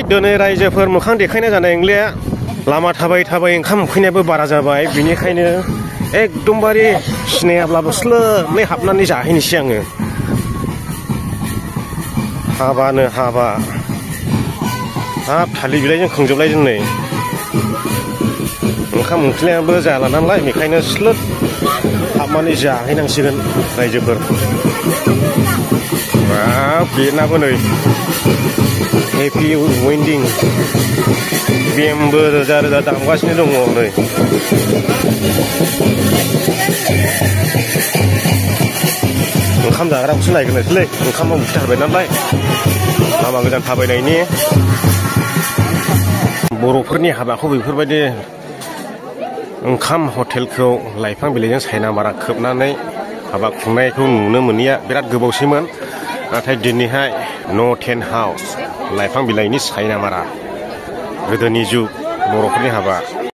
दिनै रायजोफोर मोखां देखायनाय जानाय नंलिया लामा थाबाय थाबाय ओंखाम उखैनायाबो बारा जाबाय बिनिखायनो एकदमबारे सिनायाब्लाबो स्लोमै हाबनानै जाहैनोसै आङो हाबानो हाबा हाब थालिर बिलाइजों खोंजोबलाय जों नै ओंखाम उखैनायाबो जाला नालाय बेखायनो स्लोद हाबनानै जाहैनांसिगोन रायजोफोर बेनाबो नै हेपि वेडिं बेमबो रोजा रोजा दामगासिनो दङ नै ओंखाम जाग्राखौसो नायग्रोनोसैलै ओंखामा उखैथारबाय नालाय लामा गोजान थाबायनायनि बर'फोरनि हाबाखौ बेफोरबायदि ओंखाम हटेलखौ लाइफां बिलाइजों सायना मारा खोबनानै हाबा खुंनायखौ नुनो मोनैया बिराद गोबावसैमोन नाथाय दिनैहाय न' टेन्ट हाउस लाइफां बिलाइनि सायना मारा गोदोनि जुग बर'फोरनि हाबा